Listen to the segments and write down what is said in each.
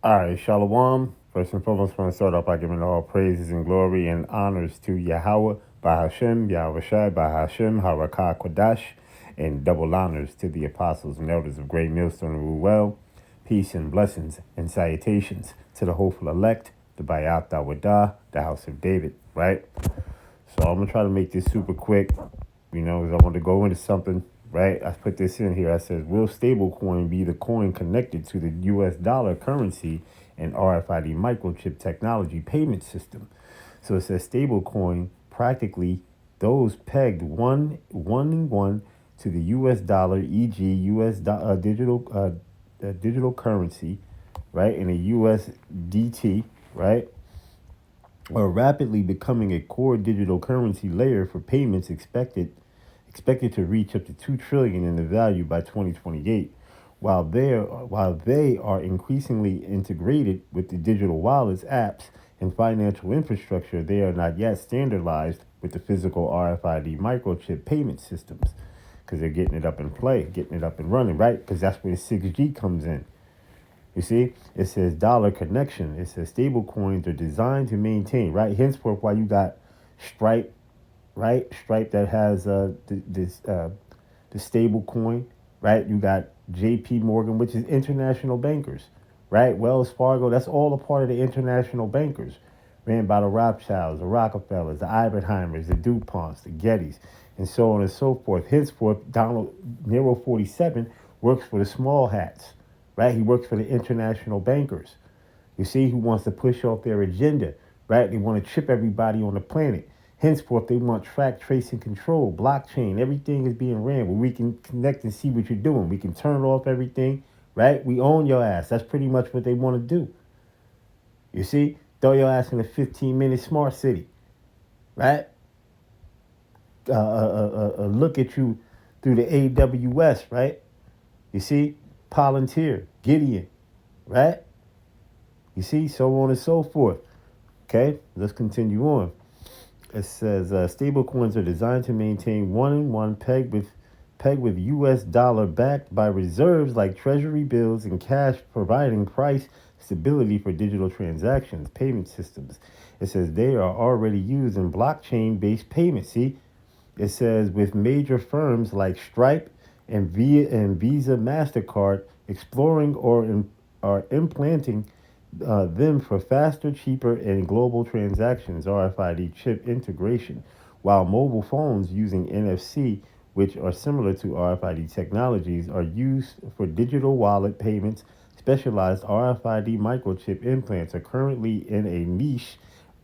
All right, Shalom. First and foremost, I want to start off by giving all praises and glory and honors to Yahweh, Bahashem, Yahweh Shai, Bahashem, Harakah Kodash, and double honors to the apostles and elders of Great Millstone and Ruel. Peace and blessings and salutations to the hopeful elect, the Bayat Dawadah, the house of David, right? So I'm going to try to make this super quick, because I want to go into something, right? I put this in here. I said, will stablecoin be the coin connected to the U.S. dollar currency and RFID microchip technology payment system? So it says stablecoin, practically those pegged one to the U.S. dollar, e.g. digital currency, right, and a USDT, right, are rapidly becoming a core digital currency layer for payments expected to reach up to $2 trillion in the value by 2028. While they are increasingly integrated with the digital wallets, apps, and financial infrastructure, they are not yet standardized with the physical RFID microchip payment systems because they're getting it up in play, getting it up and running, right? Because that's where the 6G comes in. You see, it says dollar connection. It says stable coins are designed to maintain, right? Henceforth, why you got Stripe, right? Stripe that has the stable coin, right? You got J.P. Morgan, which is international bankers, right? Wells Fargo, that's all a part of the international bankers, ran by the Rothschilds, the Rockefellers, the Oppenheimers, the DuPonts, the Gettys, and so on and so forth. Henceforth, Donald Nero 47 works for the small hats, right? He works for the international bankers. You see, who wants to push off their agenda, right? They want to chip everybody on the planet. Henceforth, they want track, trace, and control, blockchain. Everything is being ran where we can connect and see what you're doing. We can turn off everything, right? We own your ass. That's pretty much what they want to do. You see, throw your ass in a 15-minute smart city, right? Look at you through the AWS, right? You see, Palantir, Gideon, right? You see, so on and so forth. Okay, let's continue on. It says stablecoins are designed to maintain one-in-one peg with U.S. dollar backed by reserves like treasury bills and cash, providing price stability for digital transactions, payment systems. It says they are already used in blockchain-based payments. See, it says with major firms like Stripe and Visa, MasterCard exploring or are implanting them for faster, cheaper, and global transactions, RFID chip integration, while mobile phones using NFC, which are similar to RFID technologies, are used for digital wallet payments. Specialized RFID microchip implants are currently in a niche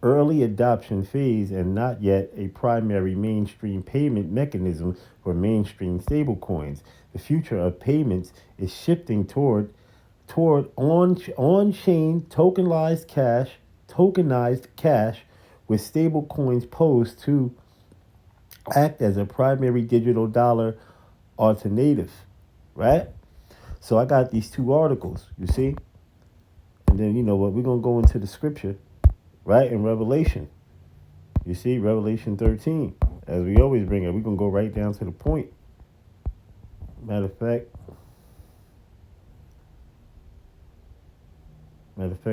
early adoption phase and not yet a primary mainstream payment mechanism for mainstream stablecoins. The future of payments is shifting toward on-chain tokenized cash with stable coins posed to act as a primary digital dollar alternative, right? So I got these two articles, you see? And then, you know what, we're going to go into the scripture, right, in Revelation. You see, Revelation 13. As we always bring it, we're going to go right down to the point. Matter of fact,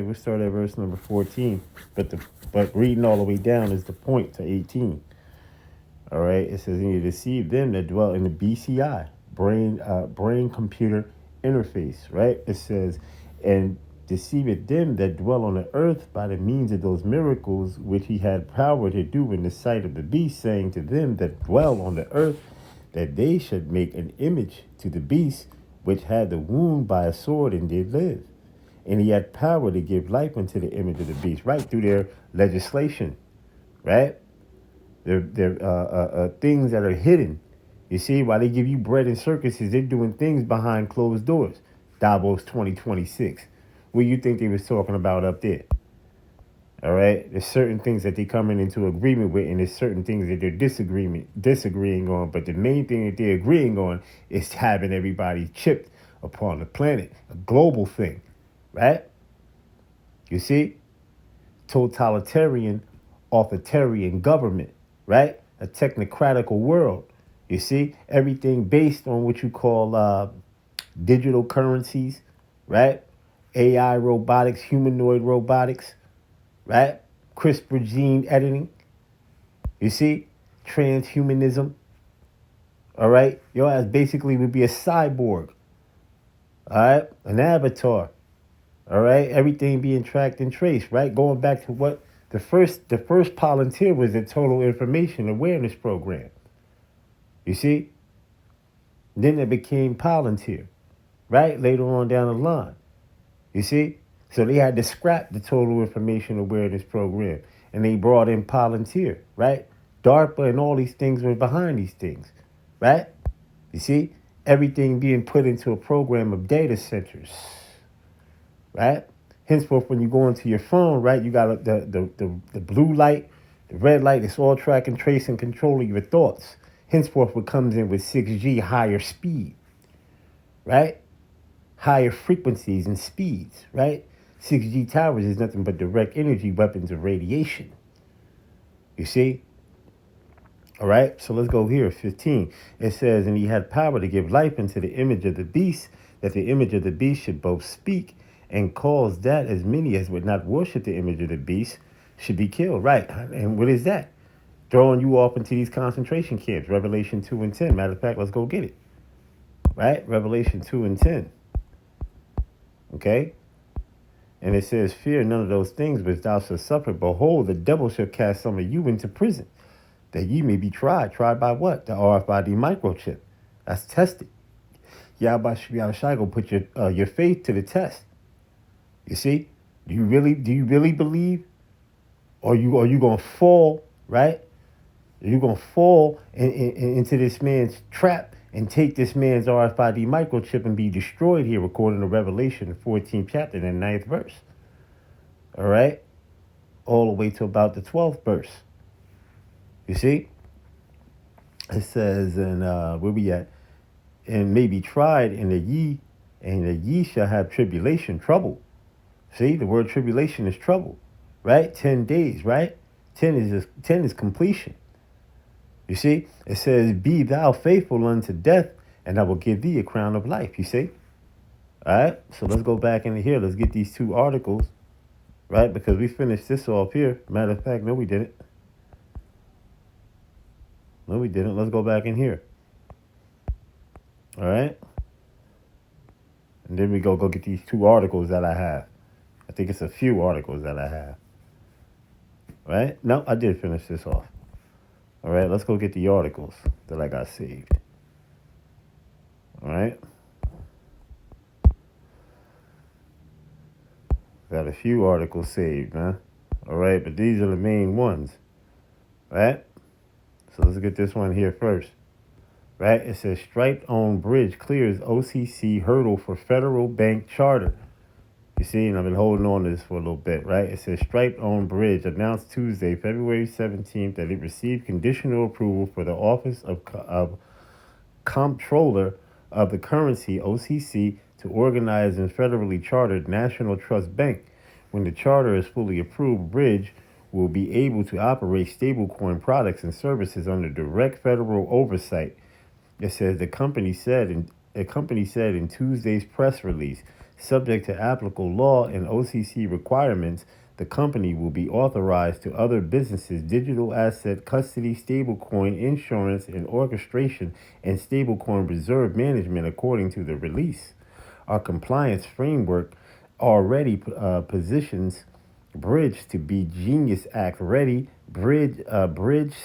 we start at verse number 14, but reading all the way down is the point to 18. All right, it says, and you deceive them that dwell in the BCI, brain computer interface, right? It says, and deceiveth them that dwell on the earth by the means of those miracles which he had power to do in the sight of the beast, saying to them that dwell on the earth that they should make an image to the beast which had the wound by a sword and did live. And he had power to give life unto the image of the beast, right, through their legislation, right? They're things that are hidden. You see, while they give you bread and circuses, they're doing things behind closed doors. Davos 2026. What do you think they was talking about up there? All right? There's certain things that they're coming into agreement with, and there's certain things that they're disagreeing on. But the main thing that they're agreeing on is having everybody chipped upon the planet. A global thing, right? You see? Totalitarian, authoritarian government, right? A technocratical world. You see? Everything based on what you call digital currencies, right? AI robotics, humanoid robotics, right? CRISPR gene editing. You see? Transhumanism. All right? Your ass basically would be a cyborg. All right? An avatar. All right? Everything being tracked and traced, right? Going back to what the first Palantir was the Total Information Awareness Program. You see? Then it became Palantir, right? Later on down the line. You see? So they had to scrap the Total Information Awareness Program. And they brought in Palantir, right? DARPA and all these things were behind these things, right? You see? Everything being put into a program of data centers, right? Henceforth, when you go into your phone, right, you got the blue light, the red light, it's all tracking, tracing, controlling your thoughts. Henceforth, what comes in with 6G, higher speed, right? Higher frequencies and speeds, right? 6G towers is nothing but direct energy weapons of radiation. You see? All right, so let's go here. 15. It says, and he had power to give life into the image of the beast, that the image of the beast should both speak and cause that as many as would not worship the image of the beast should be killed. Right. And what is that? Throwing you off into these concentration camps. Revelation 2 and 10. Matter of fact, let's go get it. Right? Revelation 2 and 10. Okay? And it says, fear none of those things which thou shalt suffer. Behold, the devil shall cast some of you into prison, that ye may be tried. Tried by what? The Rfid microchip. That's tested. Yahweh Shai go put your faith to the test. You see? Do you really believe? Or you gonna fall, right? Are you gonna fall into this man's trap and take this man's RFID microchip and be destroyed here, according to Revelation, the 14th chapter, and the 9th verse. All right? All the way to about the 12th verse. You see? It says, and where we at? And may be tried, and the ye shall have tribulation, trouble. See, the word tribulation is trouble, right? 10 days, right? 10 is completion. You see, it says, be thou faithful unto death, and I will give thee a crown of life. You see? All right, so let's go back into here. Let's get these two articles, right? Because we finished this off here. Matter of fact, no, we didn't. No, we didn't. Let's go back in here. All right? And then we go get these two articles that I have. I think it's a few articles that I have. Right? No, I did finish this off. All right, let's go get the articles that I got saved. All right? Got a few articles saved, man. All right, but these are the main ones. Right? So let's get this one here first. Right? It says Stripe-owned bridge clears OCC hurdle for federal bank charter. You see, and I've been holding on to this for a little bit, right? It says Stripe-owned bridge announced Tuesday, February 17th, that it received conditional approval for the Office of Comptroller of the Currency, OCC, to organize and federally chartered National Trust Bank. When the charter is fully approved, Bridge will be able to operate stablecoin products and services under direct federal oversight. It says the company said in Tuesday's press release, subject to applicable law and OCC requirements, the company will be authorized to other businesses, digital asset custody, stablecoin insurance and orchestration, and stablecoin reserve management, according to the release. Our compliance framework already positions Bridge to be Genius Act ready, Bridge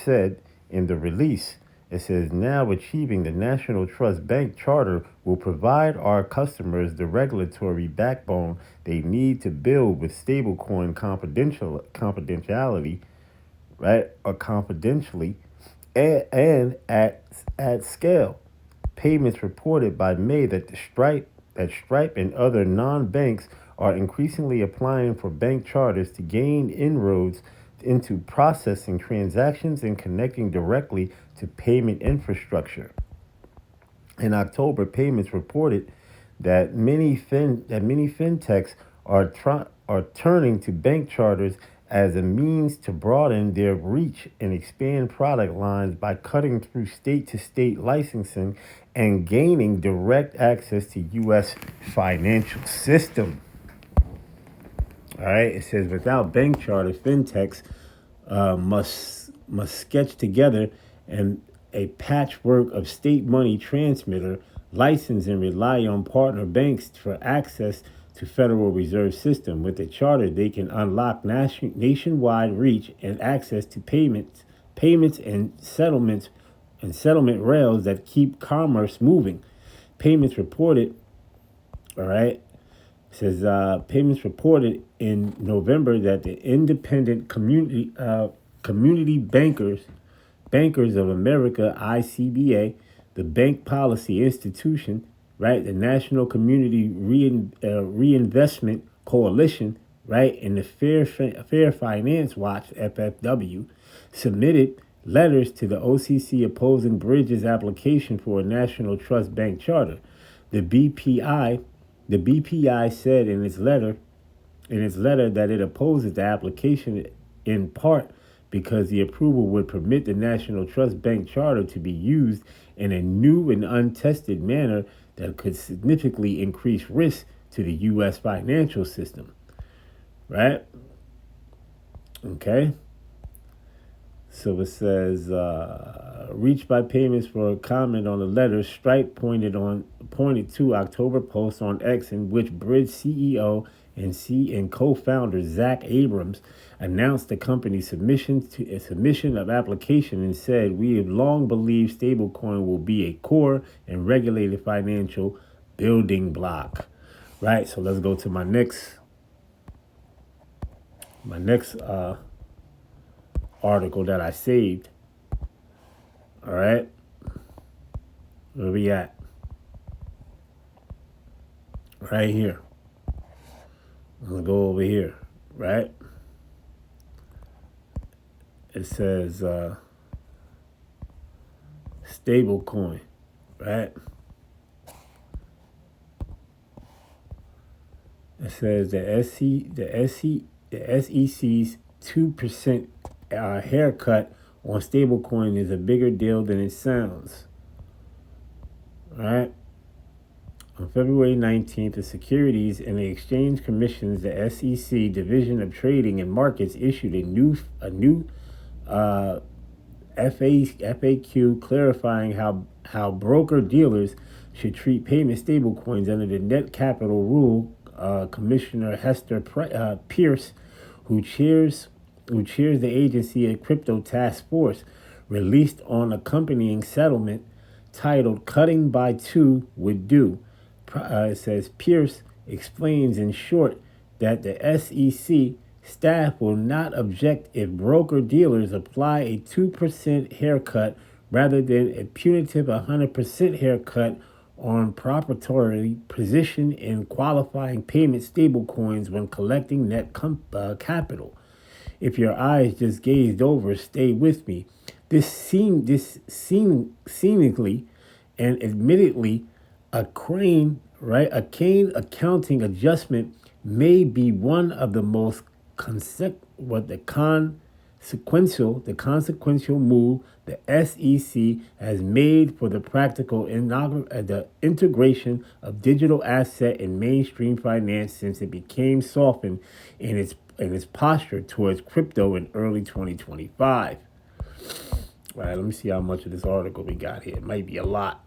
said in the release. It says, now achieving the National Trust Bank charter will provide our customers the regulatory backbone they need to build with stablecoin confidentiality, right, or confidentially, and at scale. Payments reported by May that Stripe and other non-banks are increasingly applying for bank charters to gain inroads into processing transactions and connecting directly to payment infrastructure. In October, payments reported that many fintechs are turning to bank charters as a means to broaden their reach and expand product lines by cutting through state-to-state licensing and gaining direct access to U.S. financial system. All right, it says without bank charter, fintechs must sketch together and a patchwork of state money transmitter license and rely on partner banks for access to Federal Reserve System. With the charter, they can unlock nationwide reach and access to payments and settlement rails that keep commerce moving. Payments reported, all right, says payments reported in November that the independent community bankers of America (ICBA), the Bank Policy Institution, right, the National Community Reinvestment Coalition, right, and the Fair Finance Watch (FFW), submitted letters to the OCC opposing Bridges' application for a national trust bank charter. The BPI the BPI said in its letter that it opposes the application in part because the approval would permit the National Trust Bank charter to be used in a new and untested manner that could significantly increase risk to the U.S. financial system. Right? Okay. So it says, reached by payments for a comment on the letter, Stripe pointed to October post on X in which Bridge CEO and co-founder Zach Abrams announced the company's submission of application and said, "We have long believed stablecoin will be a core and regulated financial building block." Right. So let's go to my next article that I saved. All right. Where we at? Right here. I'm going to go over here. Right. It says stablecoin. Right. It says the SEC's 2% haircut on stablecoin is a bigger deal than it sounds. All right. On February 19th, the Securities and Exchange Commission's, the SEC Division of Trading and Markets, issued a new FAQ clarifying how broker dealers should treat payment stablecoins under the net capital rule. Commissioner Hester Pierce, who chairs the agency a crypto task force, released on accompanying settlement titled "Cutting by Two Would Do." It says Pierce explains in short that the SEC staff will not object if broker dealers apply a 2% haircut rather than a punitive 100% haircut on proprietary position in qualifying payment stablecoins when collecting net capital. If your eyes just gazed over, stay with me. This seemingly and admittedly a cane accounting adjustment may be one of the most consequential move the SEC has made for the practical the integration of digital asset in mainstream finance since it became softened in its posture towards crypto in early 2025. All right, let me see how much of this article we got here. It might be a lot.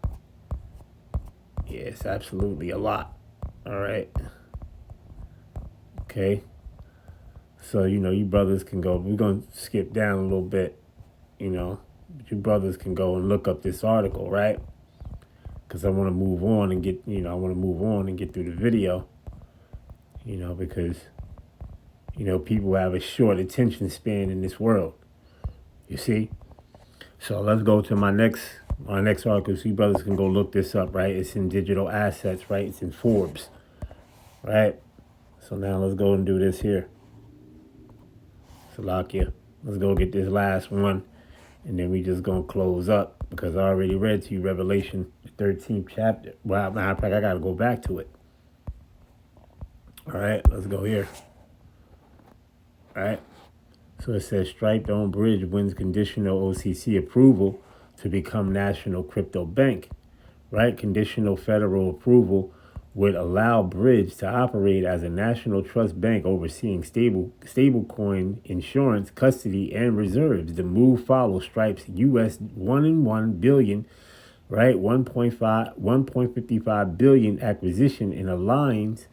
Yeah, it's absolutely a lot. All right. Okay. So, you brothers can go. We're going to skip down a little bit, but you brothers can go and look up this article, right? Because I want to move on and get through the video, because, people have a short attention span in this world. You see? So let's go to my next article so you brothers can go look this up, right? It's in Digital Assets, right? It's in Forbes, right? So now let's go and do this here. Salakia. Let's go get this last one, and then we just gonna close up because I already read to you Revelation, the 13th chapter. Well, matter of fact, I gotta go back to it. All right, let's go here. All right. So it says Stripe-owned Bridge wins conditional OCC approval to become national crypto bank. Right? Conditional federal approval would allow Bridge to operate as a national trust bank overseeing stablecoin insurance, custody, and reserves. The move follows Stripe's US 1 billion, right, 1.55 billion acquisition and aligns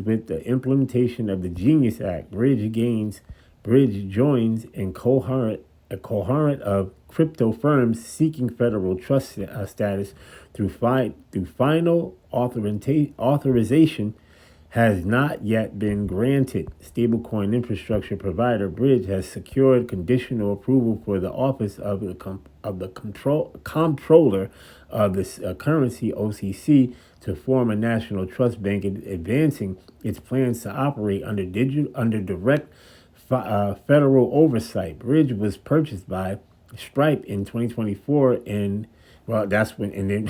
with the implementation of the Genius Act. Bridge joins in a cohort of crypto firms seeking federal trust status through final authorization has not yet been granted. Stablecoin infrastructure provider Bridge has secured conditional approval for the Office of the Comptroller of the Currency (OCC) to form a national trust bank, advancing its plans to operate under direct federal oversight. Bridge was purchased by Stripe in 2024, and well, that's when. And then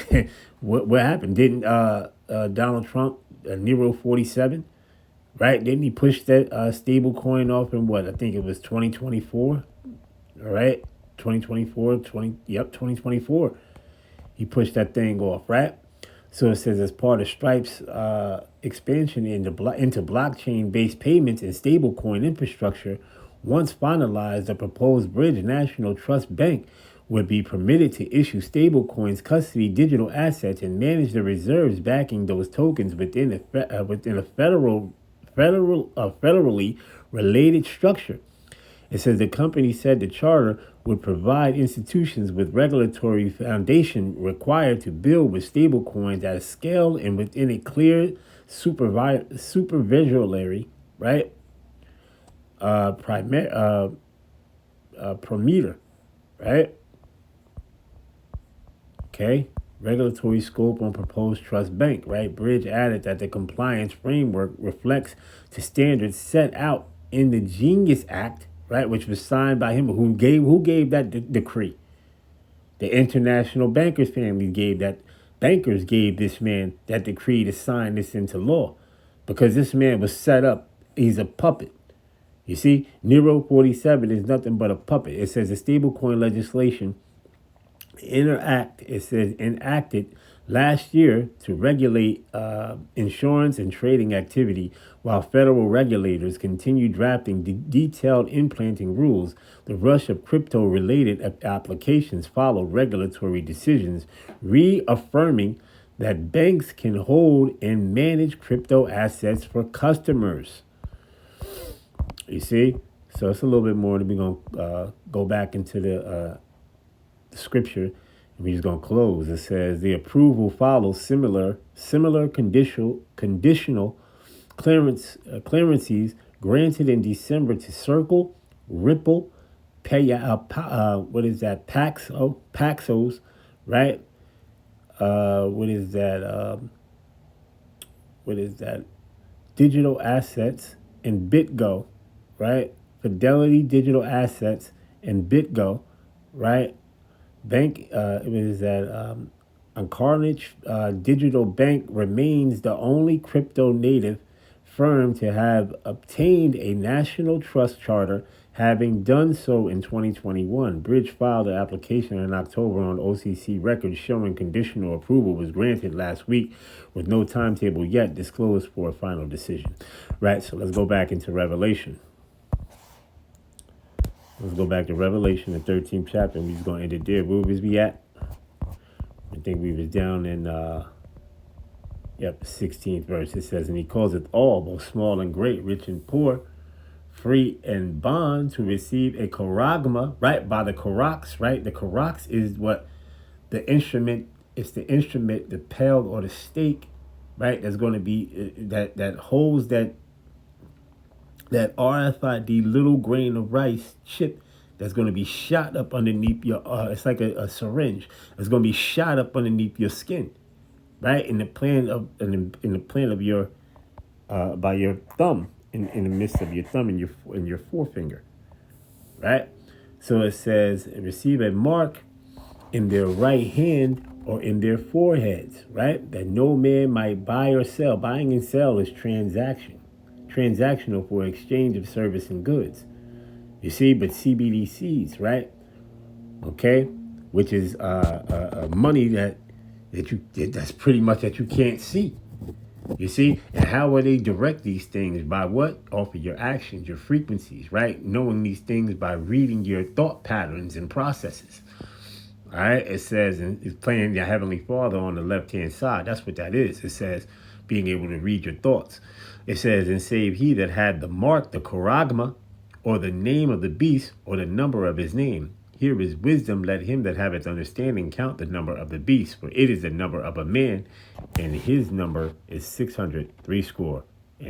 what happened? Didn't Donald Trump, Nero 47, right? Didn't he push that stable coin off in what? I think it was 2024. All right, 2024. He pushed that thing off, right? So it says as part of Stripe's expansion into blockchain-based payments and stablecoin infrastructure, once finalized, the proposed Bridge National Trust Bank would be permitted to issue stablecoins, custody digital assets, and manage the reserves backing those tokens within a federally related structure. It says the company said the charter would provide institutions with regulatory foundation required to build with stablecoins at a scale and within a clear supervisory, right, parameter, right? Okay, regulatory scope on proposed trust bank, right? Bridge added that the compliance framework reflects to standards set out in the Genius Act, right, which was signed by him. Who gave that decree? The international bankers family gave that. Bankers gave this man that decree to sign this into law, because this man was set up. He's a puppet. You see, Nero 47 is nothing but a puppet. It says the stablecoin legislation enacted last year to regulate insurance and trading activity, while federal regulators continue drafting detailed implanting rules. The rush of crypto-related applications followed regulatory decisions reaffirming that banks can hold and manage crypto assets for customers. You see? So it's a little bit more. We're going to go back into the scripture. We're just going to close. It says the approval follows similar conditional clearances granted in December to Circle, Ripple, Paxos, right? What is that? Digital assets and BitGo, right? Fidelity Digital Assets and BitGo, right? Carnage Digital Bank remains the only crypto native firm to have obtained a national trust charter, having done so in 2021. Bridge filed an application in October on OCC records showing conditional approval was granted last week, with no timetable yet disclosed for a final decision. Right, so let's go back into Revelation. Let's go back to Revelation, the 13th chapter, and we're just going to end it there. Where was we at? I think we was down in, the 16th verse. It says, and he calls it all, both small and great, rich and poor, free and bond, to receive a charagma, right, by the karax, right? The karax is what the instrument, it's the instrument, the pail or the stake, right, that's going to be, that holds that RFID little grain of rice chip that's going to be shot up underneath your, it's like a syringe. It's going to be shot up underneath your skin, right? In the plan of your, by your thumb, in the midst of your thumb and your forefinger, right? So it says, receive a mark in their right hand or in their foreheads, right? That no man might buy or sell. Buying and sell is transactional for exchange of service and goods. You see, but CBDCs, right? Okay, which is money that's pretty much that you can't see, You see? And how will they direct these things? By what? Off of your actions, your frequencies, right? Knowing these things by reading your thought patterns and processes. All right? It says, and it's playing your Heavenly Father on the left-hand side. That's what that is. It says, being able to read your thoughts. It says, and save he that had the mark, the charagma, or the name of the beast, or the number of his name. Here is wisdom. Let him that haveth understanding count the number of the beast, for it is the number of a man, and his number is 600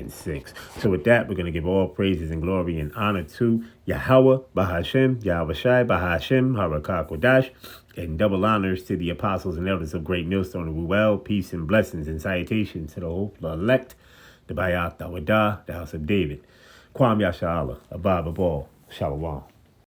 six. So with that, we're going to give all praises and glory and honor to Yahweh, Bahashem, Yahweh Shai, Bahashem, Harakah Kodash, and double honors to the apostles and elders of Great Millstone of Ruel. Peace and blessings and salutations to the hopeful elect, the Bayat Dawadah, the house of David. Kwam Yasha Allah, Abba Babal, Shalom.